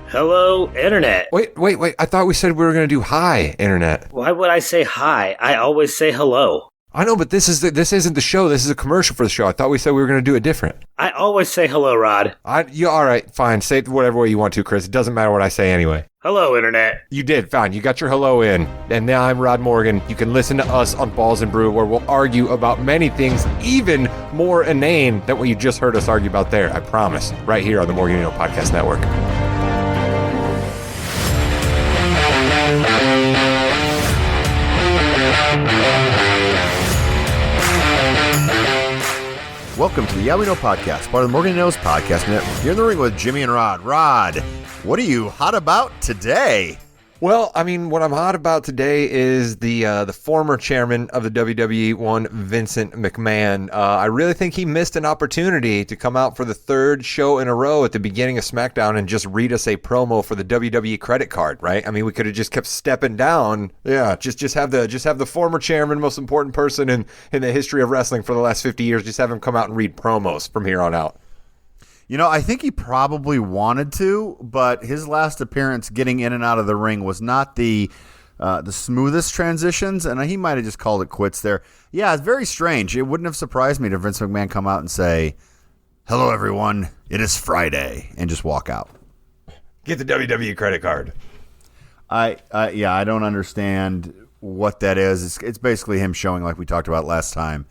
Hello, Internet. Wait. I thought we said we were going to do hi, Internet. Why would I say hi? I always say hello. I know, but this isn't the show. This is a commercial for the show. I thought we said we were going to do it different. I always say hello, Rod. All right, fine. Say it whatever way you want to, Chris. It doesn't matter what I say anyway. Hello, Internet. You did, fine. You got your hello in. And now I'm Rod Morgan. You can listen to us on Balls and Brew, where we'll argue about many things, even more inane than what you just heard us argue about there. I promise. Right here on the Morganino Podcast Network. Welcome to the Yeah We Know Podcast, part of the Morganino's Podcast Network. You're in the ring with Jimmy and Rod. Rod, what are you hot about today? Well, I mean, what I'm hot about today is the former chairman of the WWE, one Vincent McMahon. I really think he missed an opportunity to come out for the third show in a row at the beginning of SmackDown and just read us a promo for the WWE credit card, right? I mean, we could have just kept stepping down. Yeah, just have the former chairman, most important person in the history of wrestling for the last 50 years. Just have him come out and read promos from here on out. You know, I think he probably wanted to, but his last appearance getting in and out of the ring was not the smoothest transitions, and he might have just called it quits there. Yeah, it's very strange. It wouldn't have surprised me to Vince McMahon come out and say, "Hello, everyone. It is Friday," and just walk out. Get the WWE credit card. I don't understand what that is. It's basically him showing, like we talked about last time,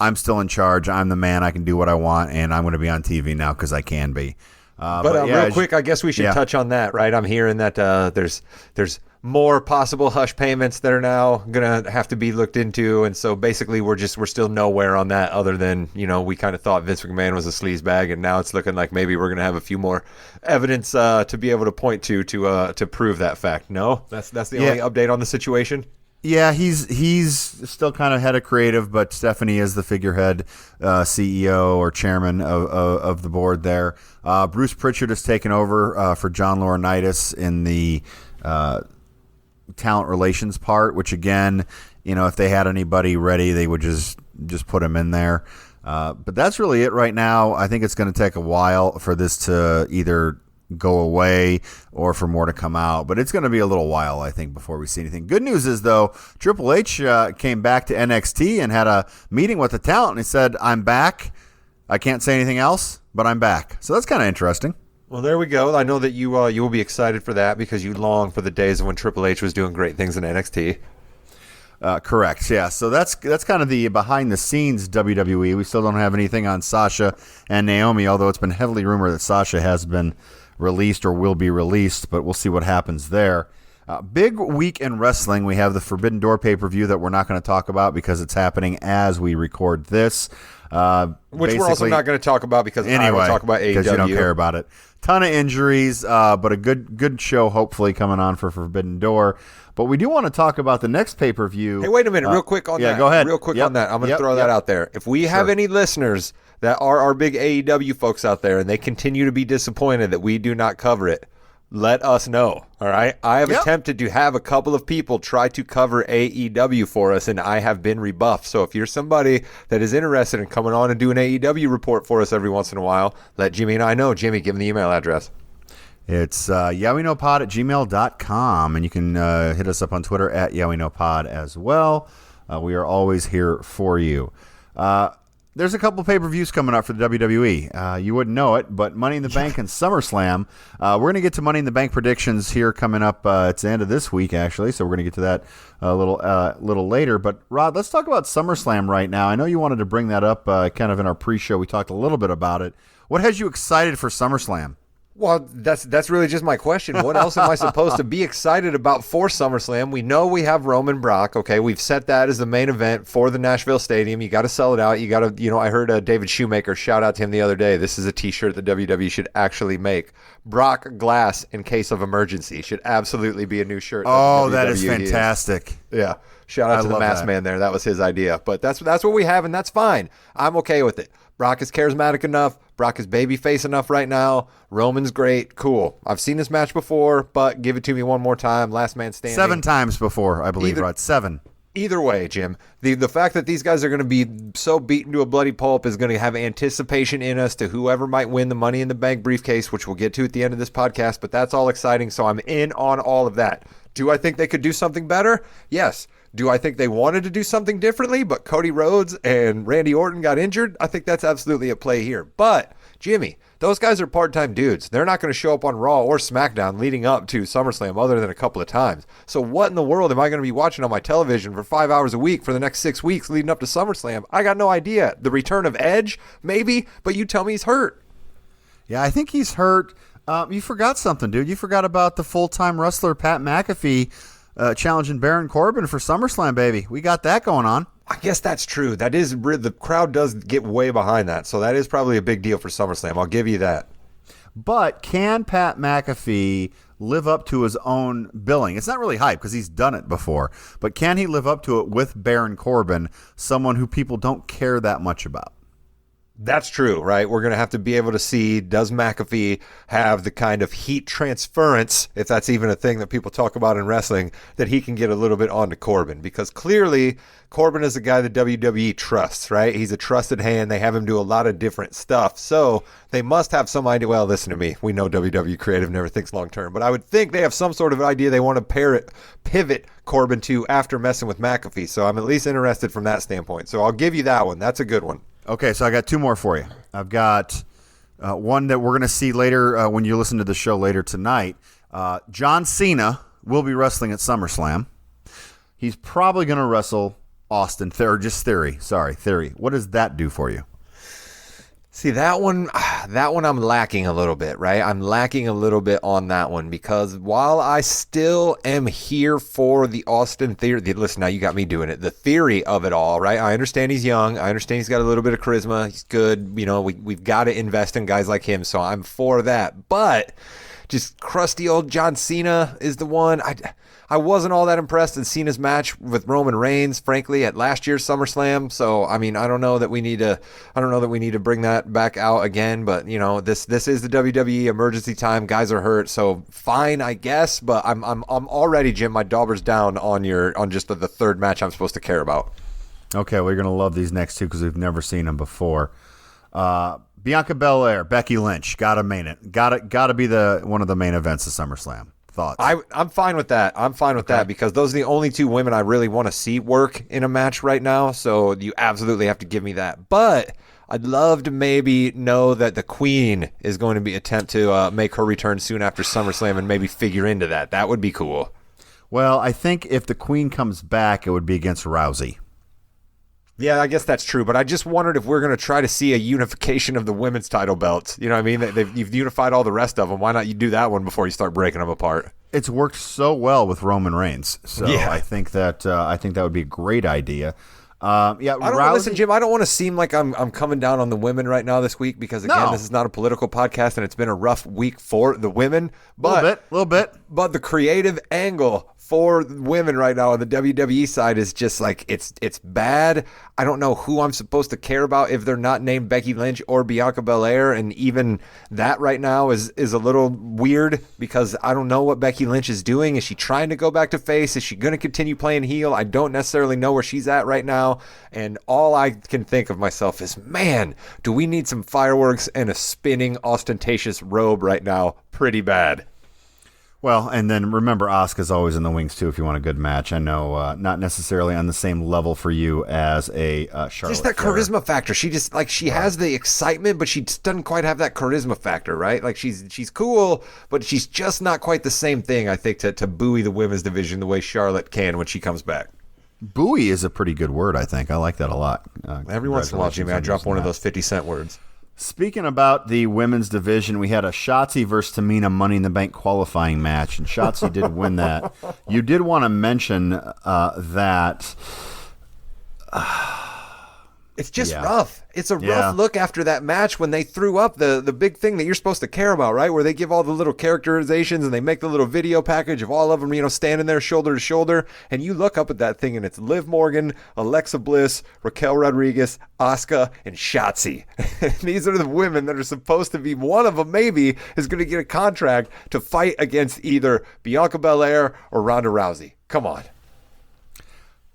I'm still in charge. I'm the man. I can do what I want, and I'm going to be on TV now because I can be. But real quick, I guess we should touch on that, right? I'm hearing that there's more possible hush payments that are now going to have to be looked into, and so basically we're still nowhere on that other than, you know, we kind of thought Vince McMahon was a sleazebag, and now it's looking like maybe we're going to have a few more evidence to be able to point to prove that fact. No? That's the only update on the situation? Yeah, he's still kind of head of creative, but Stephanie is the figurehead CEO or chairman of the board there. Bruce Pritchard has taken over for John Laurinaitis in the talent relations part, which again, you know, if they had anybody ready, they would just put him in there. But that's really it right now. I think it's going to take a while for this to either go away or for more to come out, but it's going to be a little while, I think, before we see anything. Good news is, though, Triple H came back to NXT and had a meeting with the talent, and he said, "I'm back. I can't say anything else, but I'm back." So that's kind of interesting. Well, there we go. I know that you will be excited for that because you long for the days of when Triple H was doing great things in NXT. Correct. Yeah. So that's kind of the behind the scenes WWE. We still don't have anything on Sasha and Naomi, although it's been heavily rumored that Sasha has been released or will be released, but we'll see what happens there. Big week in wrestling. We have the Forbidden Door pay-per-view that we're not going to talk about because it's happening as we record this. Which we're also not going to talk about because I will talk about AEW. Because you don't care about it. Ton of injuries, but a good show hopefully coming on for Forbidden Door. But we do want to talk about the next pay-per-view. Hey, wait a minute, real quick on that. Yeah, go ahead. Real quick on that. I'm going to throw that out there. If we have any listeners that are our big AEW folks out there and they continue to be disappointed that we do not cover it, let us know, all right? I have attempted to have a couple of people try to cover AEW for us, and I have been rebuffed. So if you're somebody that is interested in coming on and doing an AEW report for us every once in a while, let Jimmy and I know. Jimmy, give him the email address. It's yoweknowpod@gmail.com, and you can hit us up on Twitter at yoweknowpod as well. We are always here for you. There's a couple pay-per-views coming up for the WWE. You wouldn't know it, but Money in the Bank and SummerSlam. We're going to get to Money in the Bank predictions here coming up at the end of this week, actually, so we're going to get to that a little later. But, Rod, let's talk about SummerSlam right now. I know you wanted to bring that up kind of in our pre-show. We talked a little bit about it. What has you excited for SummerSlam? Well, that's really just my question. What else am I supposed to be excited about for SummerSlam? We know we have Roman Brock. Okay, we've set that as the main event for the Nashville Stadium. You got to sell it out. You got to, you know, I heard David Shoemaker shout out to him the other day. This is a T-shirt that WWE should actually make. Brock Glass in case of emergency should absolutely be a new shirt. Oh, that is fantastic. Yeah. Shout out to the masked man there. That was his idea. But that's what we have, and that's fine. I'm okay with it. Brock is charismatic enough. Brock is babyface enough right now. Roman's great. Cool. I've seen this match before, but give it to me one more time. Last man standing. 7 times before, I believe, Rod. 7. Either way, Jim, the fact that these guys are going to be so beaten to a bloody pulp is going to have anticipation in us to whoever might win the Money in the Bank briefcase, which we'll get to at the end of this podcast, but that's all exciting, so I'm in on all of that. Do I think they could do something better? Yes. Do I think they wanted to do something differently, but Cody Rhodes and Randy Orton got injured? I think that's absolutely at play here. But, Jimmy, those guys are part-time dudes. They're not going to show up on Raw or SmackDown leading up to SummerSlam other than a couple of times. So what in the world am I going to be watching on my television for 5 hours a week for the next 6 weeks leading up to SummerSlam? I got no idea. The return of Edge? Maybe, but you tell me he's hurt. Yeah, I think he's hurt. You forgot something, dude. You forgot about the full-time wrestler Pat McAfee challenging Baron Corbin for SummerSlam, baby. We got that going on. I guess that's true. That is, the crowd does get way behind that, so that is probably a big deal for SummerSlam. I'll give you that. But can Pat McAfee live up to his own billing? It's not really hype because he's done it before, but can he live up to it with Baron Corbin, someone who people don't care that much about? That's true, right? We're going to have to be able to see, does McAfee have the kind of heat transference, if that's even a thing that people talk about in wrestling, that he can get a little bit onto Corbin? Because clearly, Corbin is a guy that WWE trusts, right? He's a trusted hand. They have him do a lot of different stuff. So they must have some idea. Well, listen to me. We know WWE creative never thinks long term, but I would think they have some sort of idea they want to pivot Corbin to after messing with McAfee. So I'm at least interested from that standpoint. So I'll give you that one. That's a good one. Okay, so I got two more for you. I've got one that we're going to see later when you listen to the show later tonight. John Cena will be wrestling at SummerSlam. He's probably going to wrestle Austin, Theory. What does that do for you? See, that one I'm lacking a little bit, right? I'm lacking a little bit on that one because while I still am here for the Austin Theory, listen, now you got me doing it, the theory of it all, right? I understand he's young. I understand he's got a little bit of charisma. He's good. You know, we've got to invest in guys like him, so I'm for that. But just crusty old John Cena is the one. I wasn't all that impressed in Cena's match with Roman Reigns, frankly, at last year's SummerSlam. So, I mean, I don't know that we need to bring that back out again. But you know, this is the WWE emergency time. Guys are hurt, so fine, I guess. But I'm already, Jim. My dauber's down on just the third match I'm supposed to care about. Okay, well, you're gonna love these next two because we've never seen them before. Bianca Belair, Becky Lynch, gotta be one of the main events of SummerSlam. Thoughts? I'm fine with that. That because those are the only two women I really want to see work in a match right now. So you absolutely have to give me that. But I'd love to maybe know that the Queen is going to be attempt to make her return soon after SummerSlam and maybe figure into that. That would be cool. Well, I think if the Queen comes back, it would be against Rousey. Yeah, I guess that's true, but I just wondered if we're going to try to see a unification of the women's title belts. You know what I mean? You've unified all the rest of them. Why not you do that one before you start breaking them apart? It's worked so well with Roman Reigns, so yeah. I think that would be a great idea. Listen, Jim, I don't want to seem like I'm coming down on the women right now this week because, again, This is not a political podcast and it's been a rough week for the women. But a little bit. But the creative angle for women right now on the WWE side is just like it's bad. I don't know who I'm supposed to care about if they're not named Becky Lynch or Bianca Belair, and even that right now is a little weird because I don't know what Becky Lynch is doing. Is she trying to go back to face? Is she going to continue playing heel? I don't necessarily know where she's at right now, and all I can think of myself is, man, do we need some fireworks and a spinning ostentatious robe right now? Pretty bad. Well, and then remember, Asuka's always in the wings, too, if you want a good match. I know not necessarily on the same level for you as a Charlotte just that Flair. Charisma factor. She just, she has the excitement, but she just doesn't quite have that charisma factor, right? Like, she's cool, but she's just not quite the same thing, I think, to buoy the women's division the way Charlotte can when she comes back. Buoy is a pretty good word, I think. I like that a lot. Every once in a while, Jimmy, I drop one of those 50-cent words. Speaking about the women's division, we had a Shotzi versus Tamina Money in the Bank qualifying match, and Shotzi did win that. You did want to mention that. It's just rough. It's a rough look after that match when they threw up the big thing that you're supposed to care about, right? Where they give all the little characterizations and they make the little video package of all of them, standing there shoulder to shoulder. And you look up at that thing and it's Liv Morgan, Alexa Bliss, Raquel Rodriguez, Asuka, and Shotzi. These are the women that are supposed to be, one of them maybe is going to get a contract to fight against either Bianca Belair or Ronda Rousey. Come on.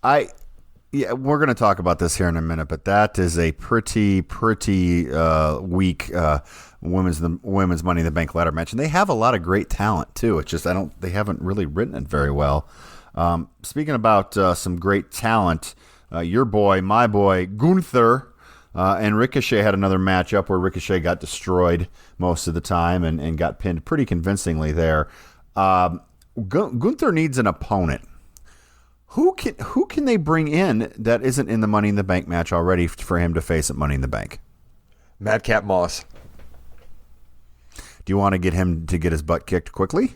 Yeah, we're going to talk about this here in a minute, but that is a pretty weak women's Money in the Bank ladder match, and they have a lot of great talent too. It's just they haven't really written it very well. Speaking about some great talent, your boy, my boy, Gunther, and Ricochet had another matchup where Ricochet got destroyed most of the time and got pinned pretty convincingly there. Gunther needs an opponent. Who can they bring in that isn't in the Money in the Bank match already for him to face at Money in the Bank? Madcap Moss. Do you want to get him to get his butt kicked quickly?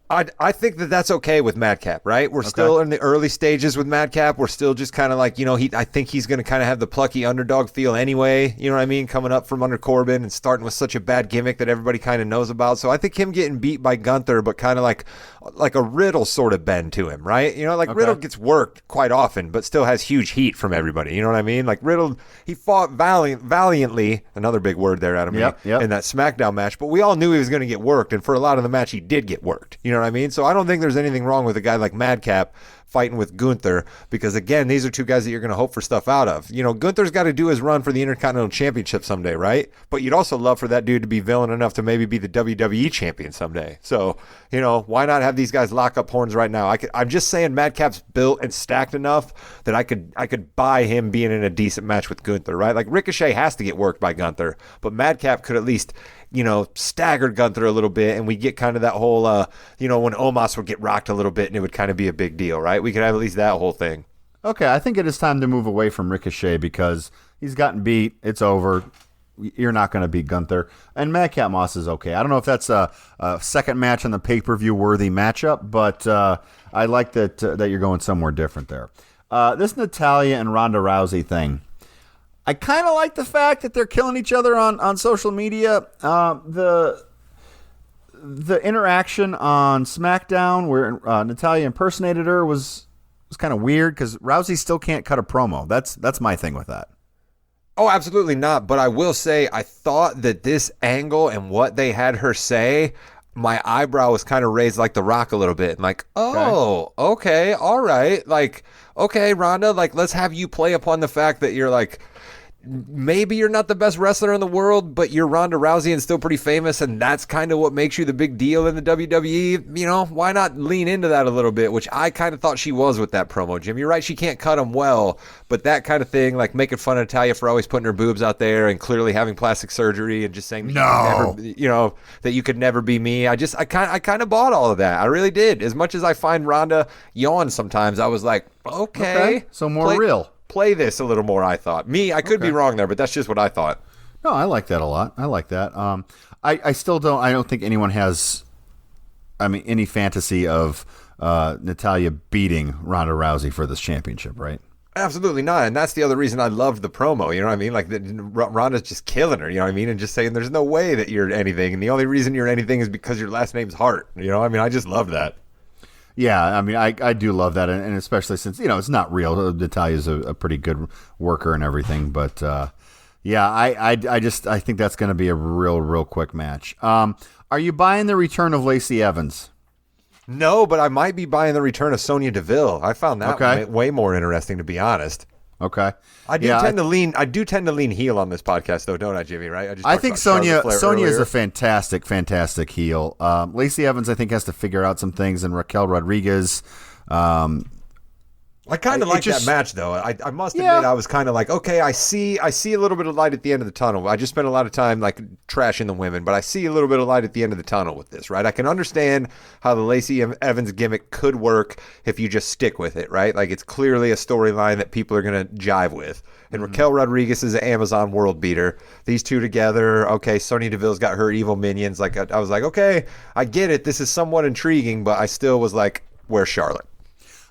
I think that's okay with Madcap, right? We're still in the early stages with Madcap. We're still just kind of like, I think he's going to kind of have the plucky underdog feel anyway, you know what I mean? Coming up from under Corbin and starting with such a bad gimmick that everybody kind of knows about. So I think him getting beat by Gunther, but kind of like a Riddle sort of bend to him, right? Riddle gets worked quite often, but still has huge heat from everybody. You know what I mean? Like Riddle, he fought valiantly, another big word there out of me, in that SmackDown match, but we all knew he was going to get worked, and for a lot of the match, he did get worked. You know what I mean? So I don't think there's anything wrong with a guy like Madcap fighting with Gunther, because again, these are two guys that you're going to hope for stuff out of. Gunther's got to do his run for the Intercontinental Championship someday, right? But you'd also love for that dude to be villain enough to maybe be the WWE champion someday. So, why not have these guys lock up horns right now? I'm just saying Madcap's built and stacked enough that I could buy him being in a decent match with Gunther, right? Like Ricochet has to get worked by Gunther, but Madcap could at least staggered Gunther a little bit, and we get kind of that whole, when Omos would get rocked a little bit, and it would kind of be a big deal, right? We could have at least that whole thing. Okay, I think it is time to move away from Ricochet because he's gotten beat. It's over. You're not going to beat Gunther. And Madcap Moss is okay. I don't know if that's a second match on the pay-per-view worthy matchup, but I like that you're going somewhere different there. This Natalya and Ronda Rousey thing, I kind of like the fact that they're killing each other on social media. The interaction on SmackDown where Natalya impersonated her was kind of weird because Rousey still can't cut a promo. That's my thing with that. Oh, absolutely not. But I will say I thought that this angle and what they had her say, my eyebrow was kind of raised like The Rock a little bit. Like, okay, all right. Like, okay, Ronda, like, let's have you play upon the fact that you're like, maybe you're not the best wrestler in the world, but you're Ronda Rousey and still pretty famous, and that's kind of what makes you the big deal in the WWE. Why not lean into that a little bit, which I kind of thought she was with that promo, Jim. You're right, she can't cut them well, but that kind of thing, like making fun of Natalya for always putting her boobs out there and clearly having plastic surgery and just saying that that you could never be me. I kind of bought all of that. I really did. As much as I find Ronda yawn sometimes, I was like, okay. So more real. Play this a little more, I thought. I could be wrong there, but that's just what I thought. No, I like that a lot. I like that. I still don't. I don't think anyone has, any fantasy of Natalya beating Ronda Rousey for this championship, right? Absolutely not, and that's the other reason I loved the promo. You know what I mean? Like Ronda's just killing her. You know what I mean? And just saying, "There's no way that you're anything," and the only reason you're anything is because your last name's Hart. I just loved that. Yeah, I do love that, and especially since, it's not real. Natalya's a pretty good worker and everything, but I think that's going to be a real quick match. Are you buying the return of Lacey Evans? No, but I might be buying the return of Sonya Deville. I found that way more interesting, to be honest. Okay. I do tend to lean heel on this podcast, though, don't I, Jimmy? Right? I think Sonya is a fantastic heel. Lacey Evans, I think, has to figure out some things, and Raquel Rodriguez. I kind of like that match, though. I must admit, I was kind of like, okay, I see a little bit of light at the end of the tunnel. I just spent a lot of time like trashing the women, but I see a little bit of light at the end of the tunnel with this, right? I can understand how the Lacey Evans gimmick could work if you just stick with it, right? Like it's clearly a storyline that people are going to jive with. And Raquel Rodriguez is an Amazon world beater. These two together, okay, Sonya Deville's got her evil minions. Like I was like, okay, I get it. This is somewhat intriguing, but I still was like, where's Charlotte?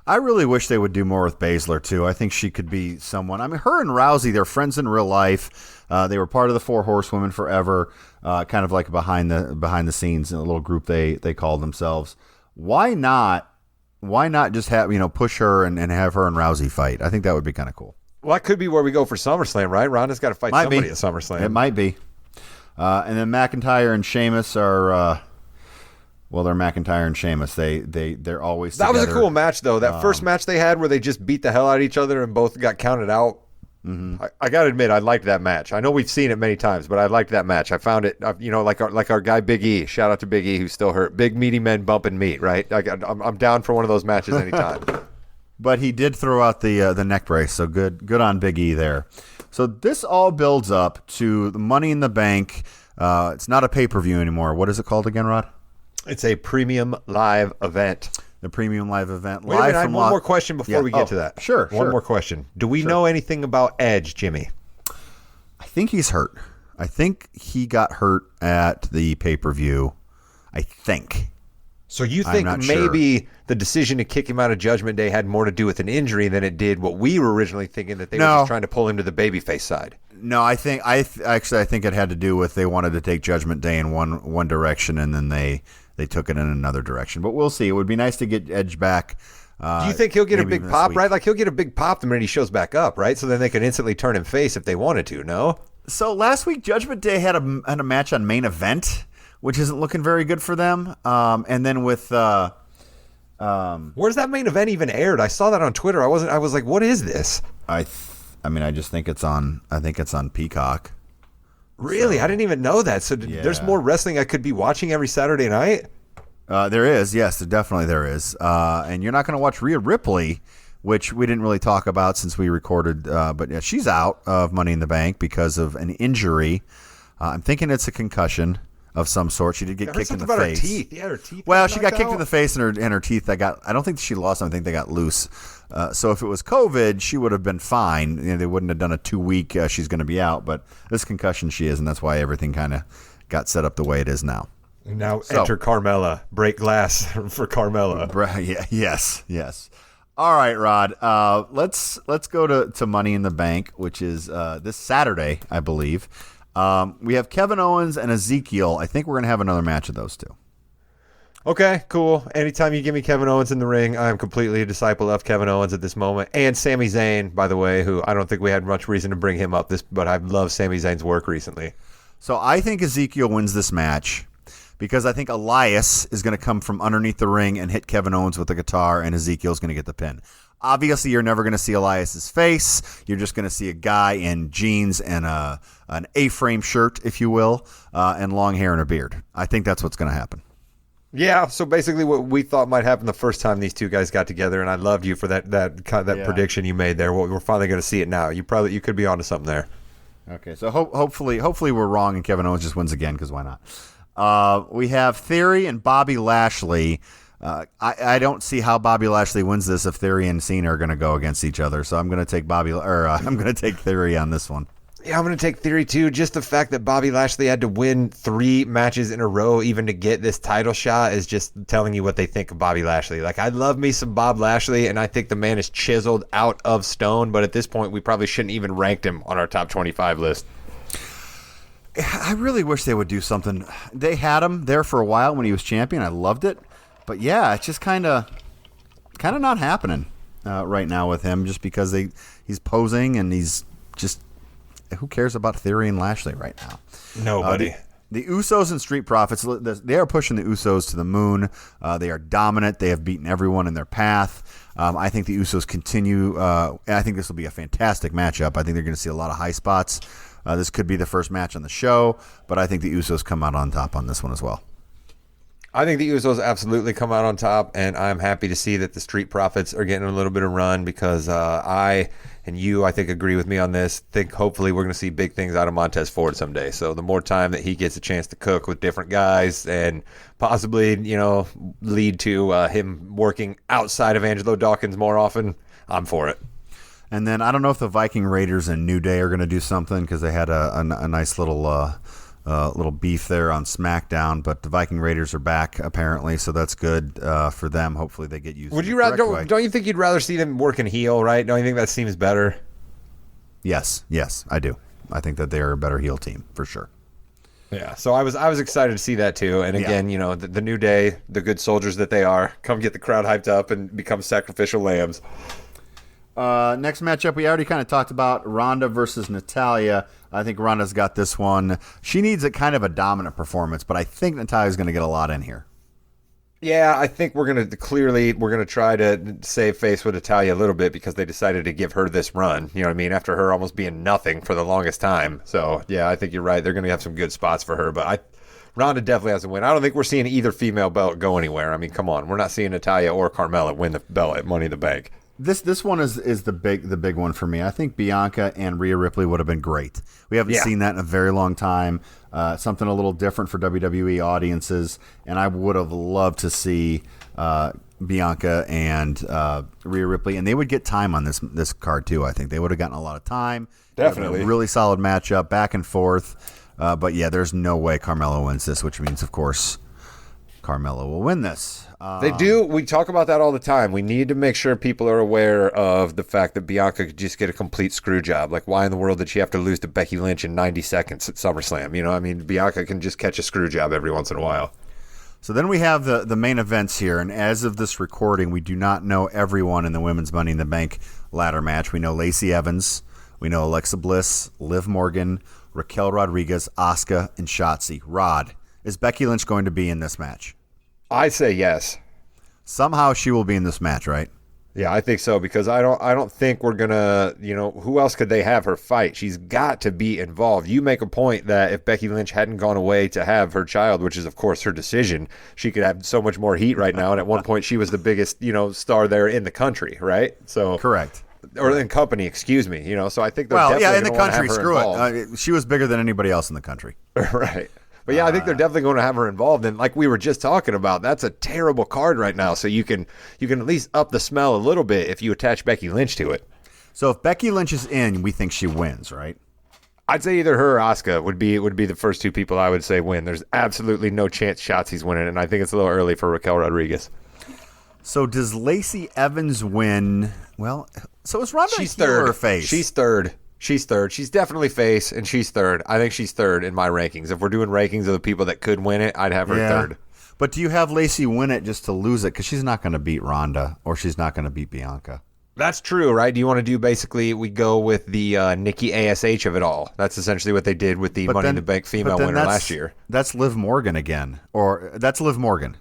I really wish they would do more with Baszler, too. I think she could be someone. Her and Rousey, they're friends in real life. They were part of the Four Horsewomen forever, kind of like behind the scenes in a little group they called themselves. Why not just have, push her and have her and Rousey fight? I think that would be kind of cool. Well, that could be where we go for SummerSlam, right? Ronda's got to fight somebody at SummerSlam. It might be. And then McIntyre and Sheamus are... Well, they're McIntyre and Sheamus. They're always That together. was a cool match, though. That first match they had where they just beat the hell out of each other and both got counted out. Mm-hmm. I got to admit, I liked that match. I know we've seen it many times, but I liked that match. I found it, like our guy Big E. Shout out to Big E, who's still hurt. Big meaty men bumping meat, right? I'm down for one of those matches anytime. But he did throw out the neck brace, so good on Big E there. So this all builds up to the Money in the Bank. It's not a pay-per-view anymore. What is it called again, Rod? It's a premium live event. The premium live event. Wait a minute, I have one more question before we get to that. Sure. One more question. Do we know anything about Edge, Jimmy? I think he's hurt. I think he got hurt at the pay-per-view. I think. So you think maybe the decision to kick him out of Judgment Day had more to do with an injury than it did what we were originally thinking, that they were just trying to pull him to the babyface side? No, I think I think it had to do with they wanted to take Judgment Day in one direction, and then they took it in another direction. But we'll see. It would be nice to get Edge back. Do you think he'll get a big pop, week. right? Like he'll get a big pop the minute he shows back up, right? So then they can instantly turn him face if they wanted to, no? So last week, Judgment Day had a match on Main Event, which isn't looking very good for them. And then with where's that Main Event even aired? I saw that on Twitter. I was like, what is this? I just think it's on. I think it's on Peacock. Really? So, I didn't even know that. So there's more wrestling I could be watching every Saturday night? There is. Yes, definitely there is. And you're not going to watch Rhea Ripley, which we didn't really talk about since we recorded. But yeah, she's out of Money in the Bank because of an injury. I'm thinking it's a concussion of some sort. She did get kicked in the about face. Her teeth. Yeah, her teeth. Well, she got kicked in the face and her teeth. I don't think she lost them. I think they got loose. So if it was COVID, she would have been fine. They wouldn't have done a 2-week. She's going to be out. But this concussion, she is, and that's why everything kind of got set up the way it is now. And now enter Carmella. Break glass for Carmella. Yes. All right, Rod. Let's go to Money in the Bank, which is this Saturday, I believe. We have Kevin Owens and Ezekiel. I think we're going to have another match of those two. Okay, cool. Anytime you give me Kevin Owens in the ring, I am completely a disciple of Kevin Owens at this moment. And Sami Zayn, by the way, who I don't think we had much reason to bring him up, but I've loved Sami Zayn's work recently. So I think Ezekiel wins this match because I think Elias is going to come from underneath the ring and hit Kevin Owens with the guitar, and Ezekiel's going to get the pin. Obviously, you're never going to see Elias's face. You're just going to see a guy in jeans and an A-frame shirt, if you will, and long hair and a beard. I think that's what's going to happen. Yeah, so basically what we thought might happen the first time these two guys got together, and I loved you for that prediction you made there. Well, we're finally going to see it now. You could be onto something there. Okay, so hopefully we're wrong and Kevin Owens just wins again, because why not? We have Theory and Bobby Lashley. I don't see how Bobby Lashley wins this if Theory and Cena are going to go against each other. So I'm going to take I'm going to take Theory on this one. Yeah, I'm going to take Theory too. Just the fact that Bobby Lashley had to win 3 matches in a row even to get this title shot is just telling you what they think of Bobby Lashley. Like, I love me some Bob Lashley, and I think the man is chiseled out of stone. But at this point, we probably shouldn't even rank him on our top 25 list. I really wish they would do something. They had him there for a while when he was champion. I loved it. But yeah, it's just kind of not happening right now with him, just because he's posing and he's just, who cares about Theory and Lashley right now? Nobody. The Usos and Street Profits, they are pushing the Usos to the moon. They are dominant. They have beaten everyone in their path. I think the Usos continue. I think this will be a fantastic matchup. I think they're going to see a lot of high spots. This could be the first match on the show, but I think the Usos come out on top on this one as well. I think the Usos absolutely come out on top, and I'm happy to see that the Street Profits are getting a little bit of run, because I think, agree with me on this. Think hopefully we're going to see big things out of Montez Ford someday. So the more time that he gets a chance to cook with different guys and possibly, lead to him working outside of Angelo Dawkins more often, I'm for it. And then I don't know if the Viking Raiders and New Day are going to do something, because they had a nice little beef there on SmackDown, but the Viking Raiders are back apparently, so that's good for them. Hopefully they get used. Would you rather? Don't you think you'd rather see them working heel, right? Don't you think that seems better? Yes, I do. I think that they're a better heel team for sure. Yeah, so I was excited to see that too. And again, the New Day, the good soldiers that they are, come get the crowd hyped up and become sacrificial lambs. Next matchup, we already kind of talked about Ronda versus Natalya. I think Ronda's got this one. She needs a kind of a dominant performance, but I think Natalya's going to get a lot in here. Yeah, I think we're gonna try to save face with Natalia a little bit because they decided to give her this run. You know what I mean? After her almost being nothing for the longest time. So yeah, I think you're right. They're gonna have some good spots for her, but Ronda definitely has to win. I don't think we're seeing either female belt go anywhere. I mean, come on, we're not seeing Natalia or Carmella win the belt at Money in the Bank. This one is the big one for me. I think Bianca and Rhea Ripley would have been great. We haven't seen that in a very long time. Something a little different for WWE audiences, and I would have loved to see Bianca and Rhea Ripley, and they would get time on this card too. I think they would have gotten a lot of time. Definitely, a really solid matchup, back and forth. But yeah, there's no way Carmella wins this, which means, of course, Carmella will win this. They do. We talk about that all the time. We need to make sure people are aware of the fact that Bianca could just get a complete screw job. Like, why in the world did she have to lose to Becky Lynch in 90 seconds at SummerSlam? You know, I mean, Bianca can just catch a screw job every once in a while. So then we have the main events here, and as of this recording, we do not know everyone in the Women's Money in the Bank ladder match. We know Lacey Evans, we know Alexa Bliss, Liv Morgan, Raquel Rodriguez, Asuka, and Shotzi. Rod, is Becky Lynch going to be in this match? I say yes. Somehow she will be in this match, right? Yeah, I think so, because I don't think we're gonna, who else could they have her fight? She's got to be involved. You make a point that if Becky Lynch hadn't gone away to have her child, which is of course her decision, she could have so much more heat right now. And at one point she was the biggest, star there in the country, right? So correct. Or in company, excuse me. So I think they're in the gonna country. Have her screw involved. it. She was bigger than anybody else in the country. Right. But yeah, I think they're definitely going to have her involved. And like we were just talking about, that's a terrible card right now. So you can at least up the smell a little bit if you attach Becky Lynch to it. So if Becky Lynch is in, we think she wins, right? I'd say either her or Asuka would be the first two people I would say win. There's absolutely no chance Shotzi's winning, and I think it's a little early for Raquel Rodriguez. So does Lacey Evans win? Well, so is Ronda She's heel third. or face? She's third. She's third. She's definitely face, and she's third. I think she's third in my rankings. If we're doing rankings of the people that could win it, I'd have her third. But do you have Lacey win it just to lose it? Because she's not going to beat Ronda, or she's not going to beat Bianca. That's true, right? Do you want to do basically, we go with the Nikki ASH of it all? That's essentially what they did with the Money in the Bank female winner last year. That's Liv Morgan again. Or that's Liv Morgan.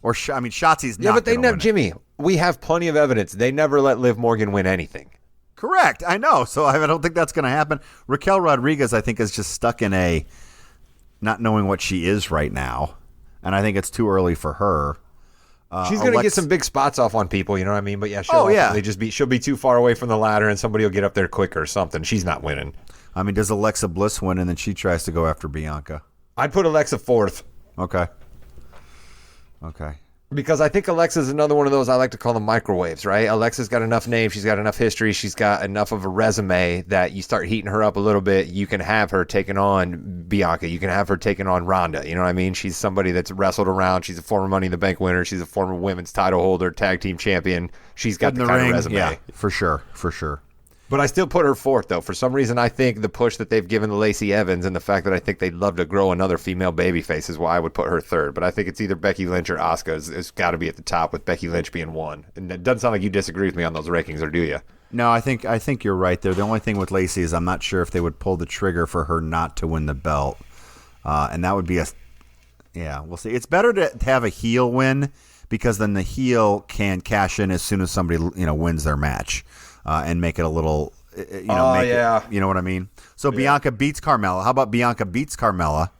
Or, Shotzi's not. Yeah, but they never, win Jimmy, we have plenty of evidence. They never let Liv Morgan win anything. Correct. I know. So I don't think that's going to happen. Raquel Rodriguez, I think, is just stuck in a not knowing what she is right now. And I think it's too early for her. She's going to get some big spots off on people, you know what I mean? But yeah, she'll be too far away from the ladder and somebody will get up there quicker or something. She's not winning. I mean, does Alexa Bliss win and then she tries to go after Bianca? I'd put Alexa fourth. Okay. Because I think Alexa's another one of those I like to call them microwaves, right? Alexa's got enough name, she's got enough history, she's got enough of a resume that you start heating her up a little bit, you can have her taking on Bianca, you can have her taking on Ronda, you know what I mean? She's somebody that's wrestled around, she's a former Money in the Bank winner, she's a former women's title holder, tag team champion, she's got the kind of resume. Yeah, for sure. But I still put her fourth, though. For some reason, I think the push that they've given to Lacey Evans and the fact that I think they'd love to grow another female babyface is why I would put her third. But I think it's either Becky Lynch or Asuka. It's got to be at the top, with Becky Lynch being one. And it doesn't sound like you disagree with me on those rankings, or do you? No, I think you're right there. The only thing with Lacey is I'm not sure if they would pull the trigger for her not to win the belt. And that would be we'll see. It's better to have a heel win, because then the heel can cash in as soon as somebody wins their match and make it a little... you know what I mean? So Bianca beats Carmella. How about Bianca beats Carmella?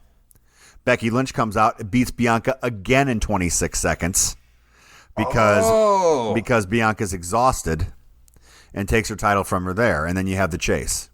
Becky Lynch comes out, beats Bianca again in 26 seconds because Bianca's exhausted and takes her title from her there, and then you have the chase.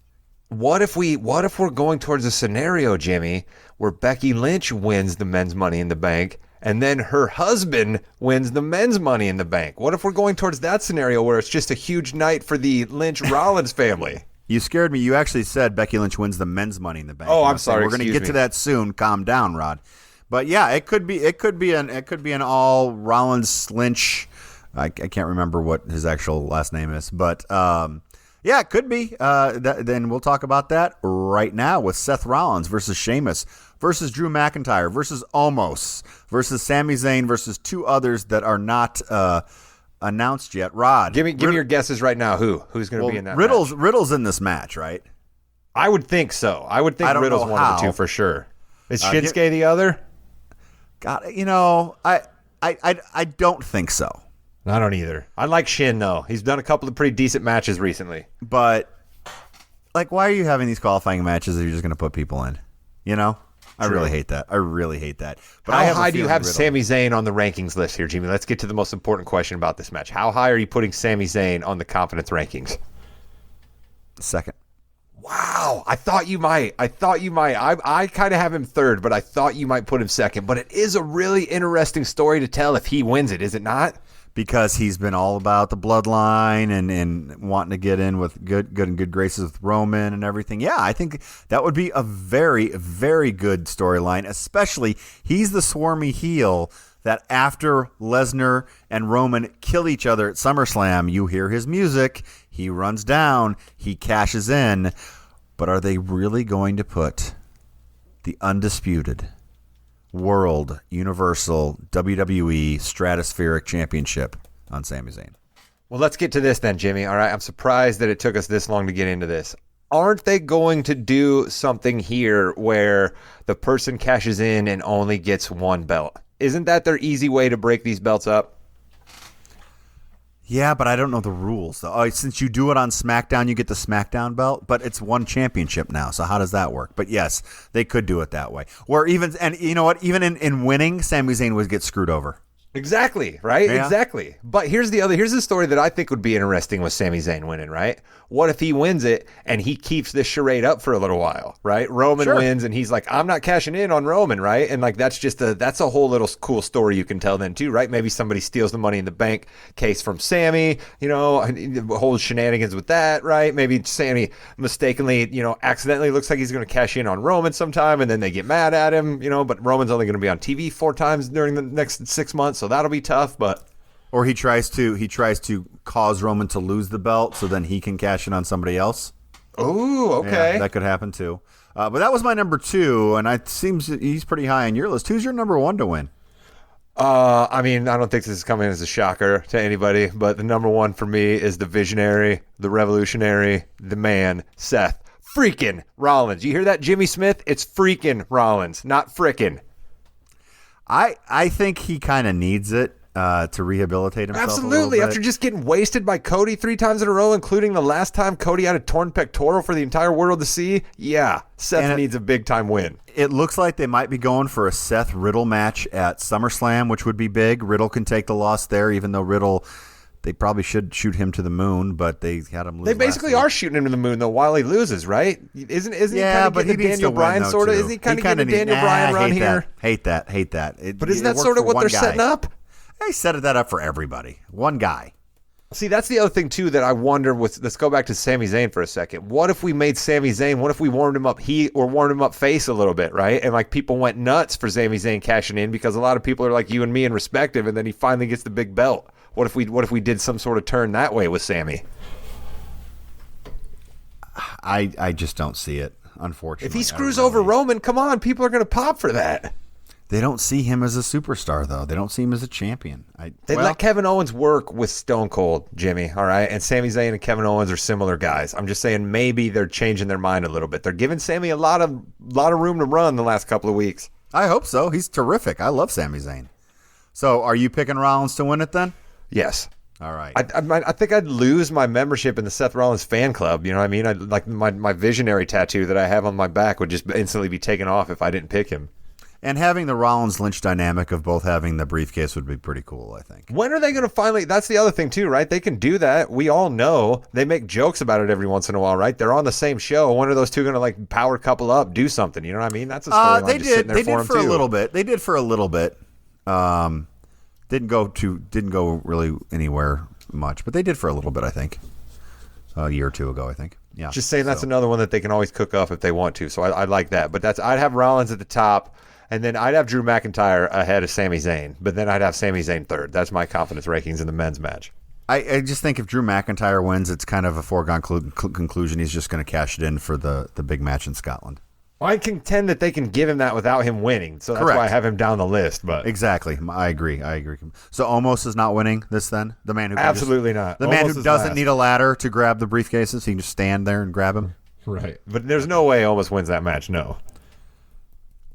What if we're going towards a scenario, Jimmy, where Becky Lynch wins the men's Money in the Bank and then her husband wins the men's Money in the Bank? What if we're going towards that scenario where it's just a huge night for the Lynch-Rollins family? You scared me. You actually said Becky Lynch wins the men's Money in the Bank. Oh, I'm sorry. We're going to get to that soon. Calm down, Rod. But yeah, it could be an all Rollins Lynch. I can't remember what his actual last name is, but yeah, it could be. Then we'll talk about that right now with Seth Rollins versus Sheamus versus Drew McIntyre versus Omos versus Sami Zayn versus two others that are not announced yet. Rod, give me your guesses right now. Who's going to be in that Riddle's match? Riddle's in this match, right? I would think so. I would think Riddle's one of the two for sure. Is Shinsuke the other? God, I don't think so. I don't either. I like Shin, though. He's done a couple of pretty decent matches recently. But, like, why are you having these qualifying matches if you're just going to put people in? You know? I really hate that. But How high do you have Sami Zayn on the rankings list here, Jimmy? Let's get to the most important question about this match. How high are you putting Sami Zayn on the confidence rankings? Second. Wow. I thought you might. I kind of have him third, but I thought you might put him second. But it is a really interesting story to tell if he wins it, is it not? Because he's been all about the bloodline and wanting to get in with good graces with Roman and everything. Yeah, I think that would be a very, very good storyline, especially he's the swarmy heel that after Lesnar and Roman kill each other at SummerSlam, you hear his music, he runs down, he cashes in. But are they really going to put the undisputed World, Universal, WWE, Stratospheric Championship on Sami Zayn? Well, let's get to this then, Jimmy. All right, I'm surprised that it took us this long to get into this. Aren't they going to do something here where the person cashes in and only gets one belt? Isn't that their easy way to break these belts up? Yeah, but I don't know the rules, though. Oh, since you do it on SmackDown, you get the SmackDown belt, but it's one championship now, so how does that work? But yes, they could do it that way. Or even, and you know what, even in winning, Sami Zayn would get screwed over. Exactly, right? Yeah. Exactly. But here's the story that I think would be interesting with Sami Zayn winning, right? What if he wins it and he keeps this charade up for a little while, right? Roman wins and he's like, I'm not cashing in on Roman, right? And like that's a whole little cool story you can tell then too, right? Maybe somebody steals the Money in the Bank case from Sami, you know, whole shenanigans with that, right? Maybe Sami mistakenly, you know, accidentally looks like he's going to cash in on Roman sometime and then they get mad at him, you know, but Roman's only going to be on TV 4 times during the next 6 months, so that'll be tough, but... Or he tries to cause Roman to lose the belt so then he can cash in on somebody else. Oh, okay. Yeah, that could happen too. But that was my number 2, and it seems he's pretty high on your list. Who's your number 1 to win? I mean, I don't think this is coming as a shocker to anybody, but the number 1 for me is the visionary, the revolutionary, the man, Seth freaking Rollins. You hear that, Jimmy Smith? It's freaking Rollins, not frickin'. I think he kind of needs it. To rehabilitate himself. Absolutely. After just getting wasted by Cody 3 times in a row, including the last time Cody had a torn pectoral for the entire world to see. Yeah, Seth needs a big time win. It looks like they might be going for a Seth Riddle match at SummerSlam, which would be big. Riddle can take the loss there, even though Riddle, they probably should shoot him to the moon, but they had him lose. They basically are shooting him to the moon though while he loses, right? Isn't he kind of getting a Daniel Bryan sort of? Isn't he kind of getting a Daniel Bryan run here? Hate that. But isn't that sort of what they're setting up? They set that up for everybody. One guy. See, that's the other thing, too, that I wonder with. Let's go back to Sami Zayn for a second. What if we made Sami Zayn, what if we warmed him up warmed him up face a little bit, right? And, like, people went nuts for Sami Zayn cashing in because a lot of people are like you and me and respect him, and then he finally gets the big belt. What if we did some sort of turn that way with Sami? I just don't see it, unfortunately. If he screws over Roman, come on, people are going to pop for that. They don't see him as a superstar, though. They don't see him as a champion. They let Kevin Owens work with Stone Cold, Jimmy, all right? And Sami Zayn and Kevin Owens are similar guys. I'm just saying maybe they're changing their mind a little bit. They're giving Sami a lot of room to run the last couple of weeks. I hope so. He's terrific. I love Sami Zayn. So are you picking Rollins to win it then? Yes. All right. I think I'd lose my membership in the Seth Rollins fan club. You know what I mean? Like my visionary tattoo that I have on my back would just instantly be taken off if I didn't pick him. And having the Rollins-Lynch dynamic of both having the briefcase would be pretty cool, I think. When are they going to finally... That's the other thing, too, right? They can do that. We all know. They make jokes about it every once in a while, right? They're on the same show. When are those two going to, like, power couple up, do something? You know what I mean? That's a storyline they just sitting there They for did them, for too. a little bit. They did for a little bit. Didn't go really anywhere much, but they did for a little bit, I think. A year or two ago, I think. Yeah. Just saying that's another one that they can always cook up if they want to. So I like that. But I'd have Rollins at the top. And then I'd have Drew McIntyre ahead of Sami Zayn, but then I'd have Sami Zayn third. That's my confidence rankings in the men's match. I just think if Drew McIntyre wins, it's kind of a foregone conclusion. He's just going to cash it in for the big match in Scotland. Well, I contend that they can give him that without him winning, so that's why I have him down the list. But exactly, I agree. So Omos is not winning this then? The man who absolutely not. The man who doesn't need a ladder to grab the briefcases, he can just stand there and grab him. Right, but there's no way Omos wins that match. No.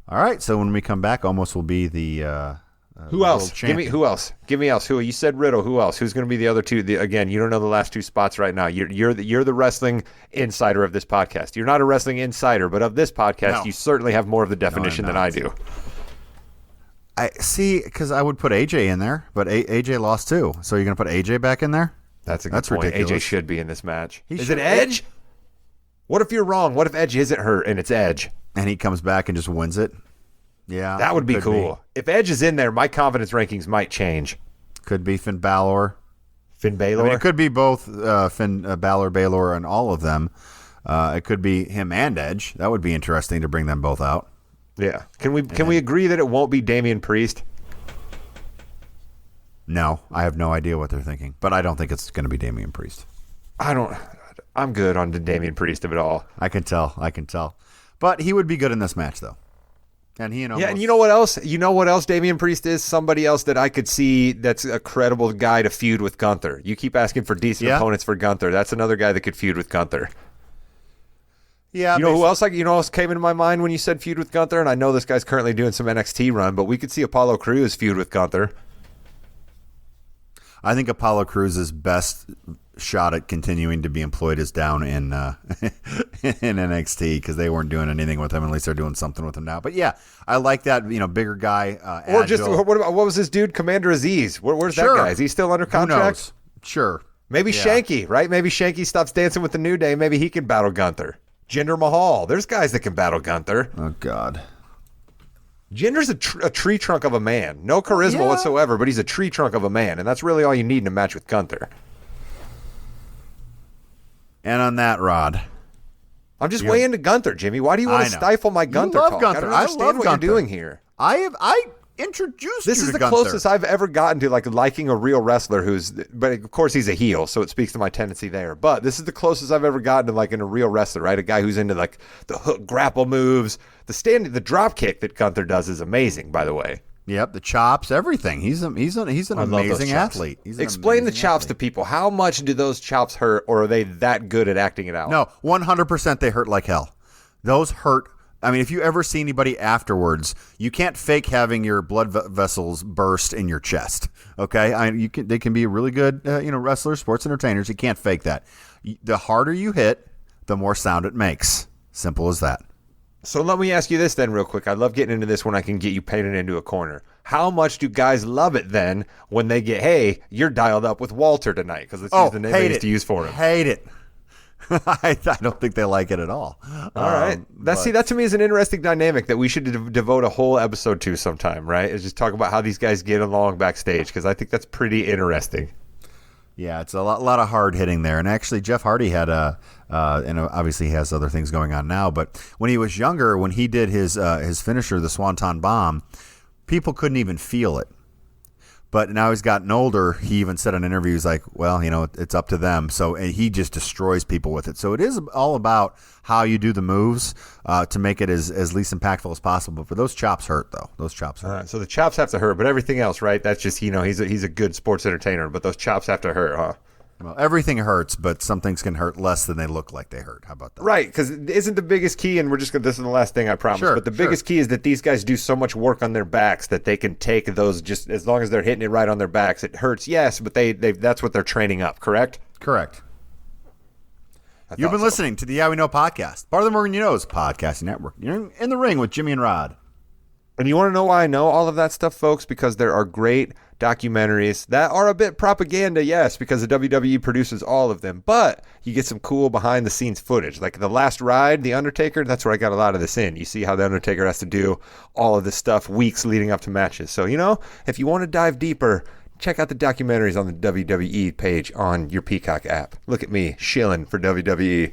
All right, so when we come back, Omos will be the Who else? world champion. Give me else. Who you said Riddle? Who else? Who's going to be the other two? Again, you don't know the last two spots right now. You're the wrestling insider of this podcast. You're not a wrestling insider, but of this podcast, No. you certainly have more of the definition than I do. I see, because I would put AJ in there, but AJ lost too. So you're going to put AJ back in there? That's a good point. ridiculous. AJ should be in this match. Is should- it Edge? What if you're wrong? What if Edge isn't hurt and it's Edge? And he comes back and just wins it? Yeah. That would be could cool. If Edge is in there, my confidence rankings might change. Could be Finn Balor. Finn Balor? I mean, it could be both Finn Balor, Balor, and all of them. It could be him and Edge. That would be interesting to bring them both out. Yeah. Can we agree that it won't be Damian Priest? No, I have no idea what they're thinking, but I don't think it's going to be Damian Priest. I'm good on the Damian Priest of it all. I can tell. But he would be good in this match, though. And he, Yeah, and you know what else? You know what else Damian Priest is? Somebody else that I could see that's a credible guy to feud with Gunther. You keep asking for decent opponents for Gunther. That's another guy that could feud with Gunther. Yeah, You know who else? You know who else came into my mind when you said feud with Gunther? And I know this guy's currently doing some NXT run, but we could see Apollo Crews feud with Gunther. I think Apollo Crews' best shot at continuing to be employed is down in in NXT, because they weren't doing anything with him. At least they're doing something with him now. But yeah, I like that. Bigger guy. Or just agile. what was this dude, Commander Aziz? Where's Sure. that guy? Is he still under Who contract? knows? Sure. Maybe Yeah. Shanky, right? Maybe Shanky stops dancing with the New Day. Maybe he can battle Gunther. Jinder Mahal. There's guys that can battle Gunther. Oh God. Jinder's a tree trunk of a man. No charisma Yeah. whatsoever, but he's a tree trunk of a man, and that's really all you need in a match with Gunther. And on that, Rod, I'm just way into Gunther, Jimmy. Why do you want I to know. stifle my You Gunther love talk? Gunther. I don't I understand love what Gunther. you're doing here. I introduced This you is to the Gunther. closest I've ever gotten to liking a real wrestler but of course he's a heel, so it speaks to my tendency there. But this is the closest I've ever gotten to liking a real wrestler, right? A guy who's into like the hook grapple moves, the drop kick that Gunther does is amazing, by the way. Yep, the chops, everything. He's an amazing athlete. He's an Explain the amazing chops to athlete. people. How much do those chops hurt, or are they that good at acting it out? No, 100% they hurt like hell. Those hurt. I mean, if you ever see anybody afterwards, you can't fake having your blood vessels burst in your chest. Okay, they can be really good, wrestlers, sports entertainers. You can't fake that. The harder you hit, the more sound it makes. Simple as that. So let me ask you this then real quick. I love getting into this when I can get you painted into a corner. How much do guys love it then when they get, hey, you're dialed up with Walter tonight? Because let's use the name they used to use for him. Hate it. I don't think they like it at all. All right. That to me is an interesting dynamic that we should devote a whole episode to sometime, right? Is just talk about how these guys get along backstage, because I think that's pretty interesting. Yeah, it's a lot of hard hitting there. And actually, Jeff Hardy had and obviously he has other things going on now, but when he was younger, when he did his finisher, the Swanton Bomb, people couldn't even feel it. But now he's gotten older. He even said in interviews like, well, it's up to them. So he just destroys people with it. So it is all about how you do the moves to make it as least impactful as possible. But those chops hurt, though. Those chops hurt. All right, so the chops have to hurt, but everything else, right? That's just, he's a good sports entertainer, but those chops have to hurt, huh? Well, everything hurts, but some things can hurt less than they look like they hurt. How about that? Right, because isn't the biggest key, and this is the last thing I promise, Sure, but the sure. biggest key is that these guys do so much work on their backs that they can take those, just as long as they're hitting it right on their backs. It hurts, yes, but that's what they're training up, correct? Correct. I You've thought been so. listening to the Yeah We Know podcast, part of the Morgan You Know's podcasting network. You're in the ring with Jimmy and Rod. And you want to know why I know all of that stuff, folks? Because there are great documentaries that are a bit propaganda, yes, because the WWE produces all of them. But you get some cool behind-the-scenes footage. Like The Last Ride, The Undertaker, that's where I got a lot of this in. You see how The Undertaker has to do all of this stuff weeks leading up to matches. So, if you want to dive deeper, check out the documentaries on the WWE page on your Peacock app. Look at me, shilling for WWE.